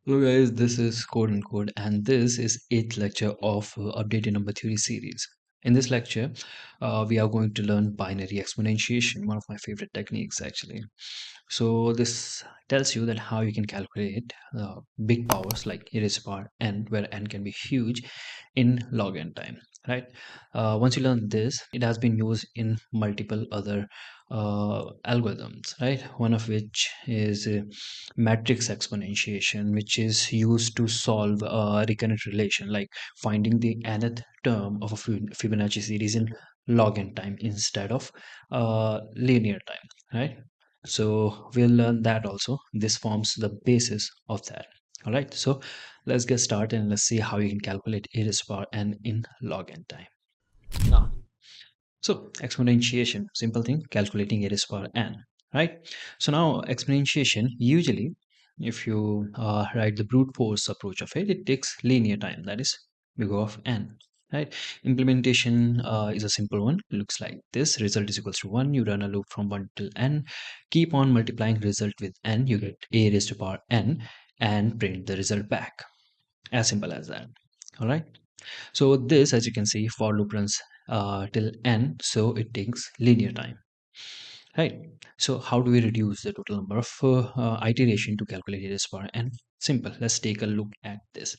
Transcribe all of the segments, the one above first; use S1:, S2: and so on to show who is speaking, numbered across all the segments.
S1: Hello guys, this is CodeNCode and this is 8th lecture of updated number theory series. In this lecture, we are going to learn binary exponentiation, one of my favorite techniques actually. So this tells you that how you can calculate big powers like e raised to power n, where n can be huge, in log n time, right? Once you learn this, it has been used in multiple other algorithms, right? One of which is matrix exponentiation, which is used to solve a recurrent relation, like finding the nth term of a Fibonacci series in log n time instead of linear time, right? So we'll learn that also. This forms the basis of that. All right, so let's get started and let's see how you can calculate e raised to power n in log n time. Now, so exponentiation, simple thing, calculating e raised to power n, right? So now exponentiation, usually if you write the brute force approach of it, it takes linear time, that is big O of n, right? Implementation is a simple one, looks like this. Result is equals to 1. You run a loop from 1 till n, keep on multiplying result with n, you get a raised to power n and print the result back. As simple as that. All right, so this, as you can see, for loop runs till n, so it takes linear time, right? So how do we reduce the total number of iteration to calculate it as power n? Simple. Let's take a look at this.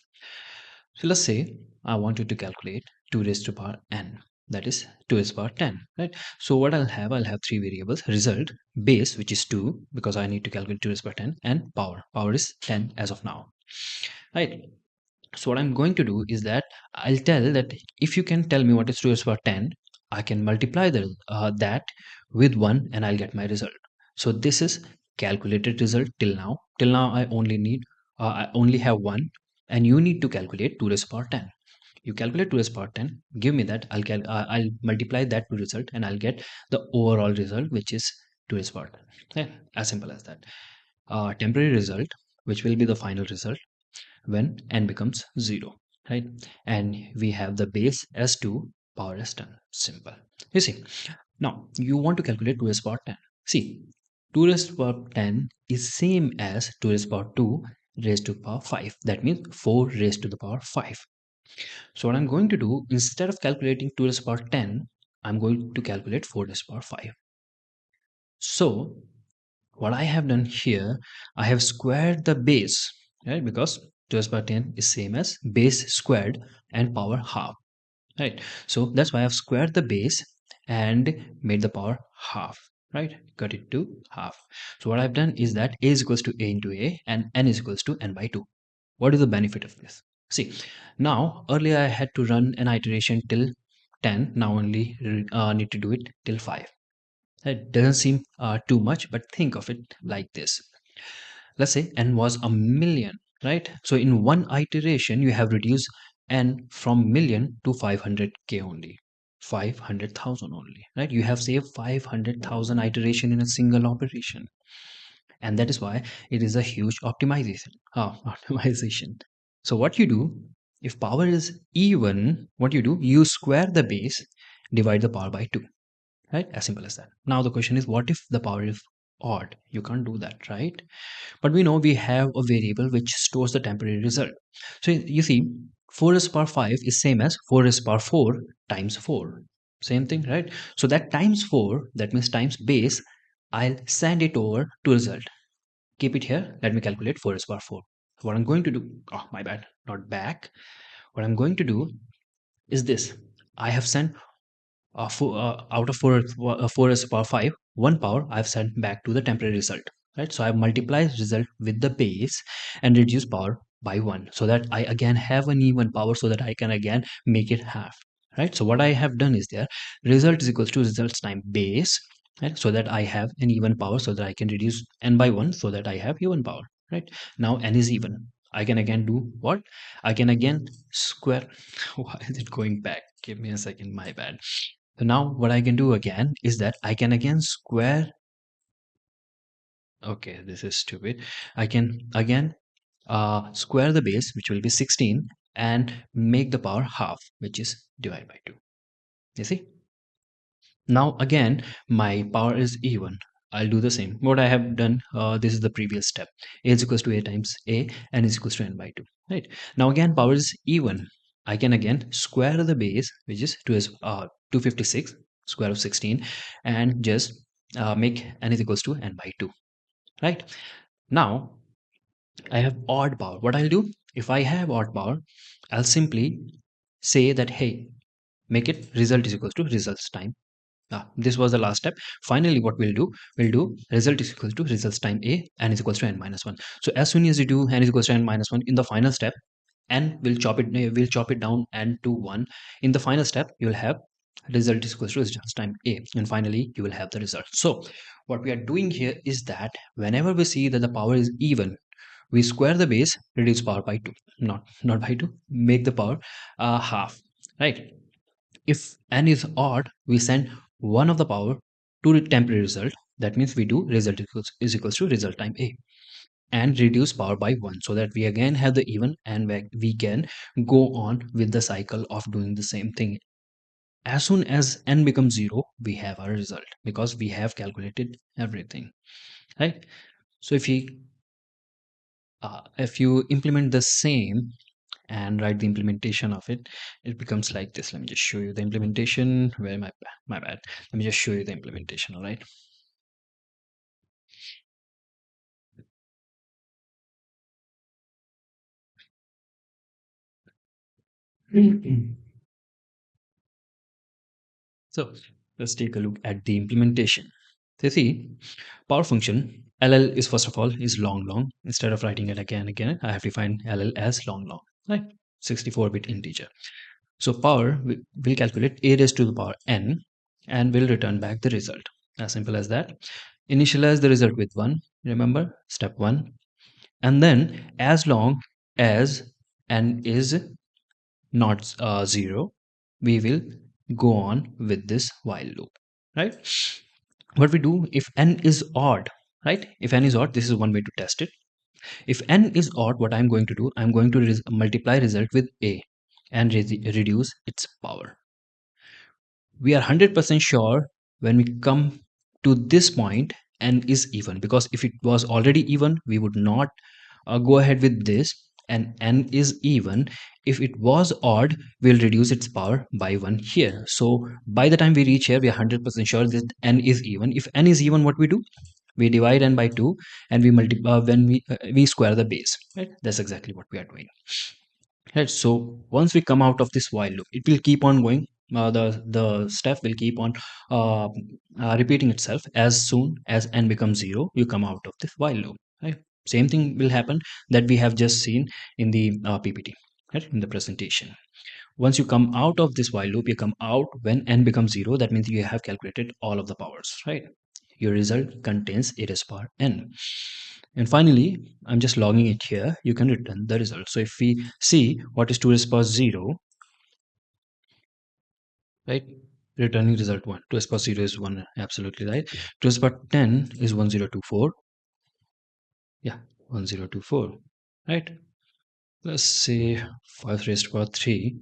S1: So let's say I wanted to calculate 2 raised to power n, that is 2 raised to power 10, right? So what I'll have three variables: result, base, which is 2 because I need to calculate 2 raised to power 10, and power is 10 as of now, right? So what I'm going to do is that I'll tell that if you can tell me what is 2 raised to power 10, I can multiply that with 1 and I'll get my result. So this is calculated result till now. Till now I only have 1, and you need to calculate 2 raised to power 10. You calculate 2 raised to power 10, give me that, I'll multiply that to result and I'll get the overall result, which is 2 raised to power 10. Yeah, as simple as that. Temporary result, which will be the final result when n becomes 0, right? And we have the base as 2, power as 10. Simple. You see, now you want to calculate 2 raised to power 10. See, 2 raised to power 10 is same as 2 raised to power 2 raised to power 5. That means 4 raised to the power 5. So what I'm going to do, instead of calculating 2 raised to power 10, I'm going to calculate 4 raised to power 5. So what I have done here, I have squared the base, right? Because 2 raised to power 10 is same as base squared and power half, right? So that's why I've squared the base and made the power half, right? Cut it to half. So what I've done is that a is equals to a into a and n is equals to n by 2. What is the benefit of this? See, now earlier I had to run an iteration till 10, now only need to do it till 5. It doesn't seem too much, but think of it like this. Let's say n was a million, right? So in one iteration, you have reduced n from million to 500k only, 500,000 only, right? You have saved 500,000 iteration in a single operation. And that is why it is a huge optimization. Optimization. So what you do, if power is even, what you do, you square the base, divide the power by 2, right? As simple as that. Now the question is, what if the power is odd? You can't do that, right? But we know we have a variable which stores the temporary result. So you see, 4 raised to power 5 is same as 4 raised to power 4 times 4. Same thing, right? So that times 4, that means times base, I'll send it over to result. Keep it here. Let me calculate 4 raised to power 4. What I'm going to do, oh my bad, not back. What I'm going to do is this. I have sent out of 4 raised to power 5, 1 power I've sent back to the temporary result, right? So I multiply result with the base and reduce power by 1, so that I again have an even power, so that I can again make it half, right? So what I have done is there, result is equals to results time base, right? So that I have an even power, so that I can reduce n by 1, so that I have even power, right? Now n is even. I can again do what? I can again square. Why is it going back? Give me a second, my bad. So now what I can do again is that I can again square. Okay, this is stupid. I can again square the base, which will be 16, and make the power half, which is divided by 2. You see? Now again, my power is even. I'll do the same. What I have done, this is the previous step. A is equals to A times A, n is equals to n by 2. Right. Now again, power is even. I can again square the base, which is 256, square of 16, and just make n is equals to n by 2. Right. Now, I have odd power. What I'll do, if I have odd power, I'll simply say that, hey, make it result is equals to results time. This was the last step. Finally, what we'll do result is equals to results time A, n is equals to n minus 1. So as soon as you do n is equals to n minus 1 in the final step, n will chop it down n to 1. In the final step, you will have result is equals to results time A, and finally you will have the result. So what we are doing here is that whenever we see that the power is even, we square the base, reduce power by 2, not by 2, make the power half, right? If n is odd, we send one of the power to the temporary result. That means we do result is equals to result time A, and reduce power by 1, so that we again have the even, and we can go on with the cycle of doing the same thing. As soon as n becomes 0, we have our result because we have calculated everything, right? So if you implement the same and write the implementation of it, it becomes like this. Let me just show you the implementation. Where my bad. Let me just show you the implementation. All right. So let's take a look at the implementation. So see, power function ll is first of all is long. Instead of writing it again, I have defined ll as long, right? 64-bit integer. So power will calculate a raised to the power n and will return back the result. As simple as that. Initialize the result with 1. Remember, step 1. And then as long as n is not 0, we will go on with this while loop, right? What we do if n is odd, right? If n is odd, this is one way to test it. If n is odd, what I'm going to do, I'm going to multiply result with a and reduce its power. We are 100% sure when we come to this point n is even, because if it was already even, we would not go ahead with this, and n is even. If it was odd, we'll reduce its power by 1 here. So by the time we reach here, we are 100% sure that n is even. If n is even, what we do, we divide n by 2 and we multiply when we square the base, right? That's exactly what we are doing, right? So once we come out of this while loop, it will keep on going. The step will keep on repeating itself. As soon as n becomes 0, you come out of this while loop, right? Same thing will happen that we have just seen in the ppt, right, in the presentation. Once you come out of this while loop, you come out when n becomes 0. That means you have calculated all of the powers, right? Your result contains a raised power n. And finally, I'm just logging it here. You can return the result. So if we see what is 2 raised power 0, right? Returning result 1. 2 raised power 0 is 1, absolutely right. 2 raised power 10 is 1024. Yeah, 1024, right? Let's say 5 raised power 3.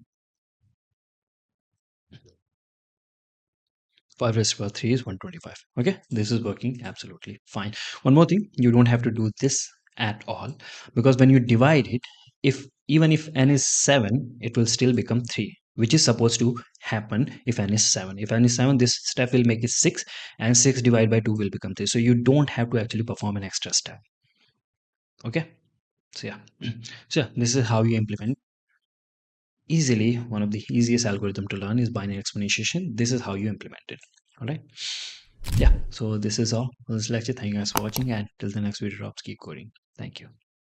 S1: 5 raised to power 3 is 125. Okay, this is working absolutely fine. One more thing, you don't have to do this at all, because when you divide it, if even if n is 7, it will still become 3, which is supposed to happen if n is 7. If n is 7, this step will make it 6, and 6 divided by 2 will become 3. So you don't have to actually perform an extra step. Okay, so yeah. So yeah, this is how you implement easily. One of the easiest algorithm to learn is binary exponentiation. This is how you implement it. All right. Yeah, so this is all for this lecture. Thank you guys for watching, and till the next video drops, keep coding. Thank you.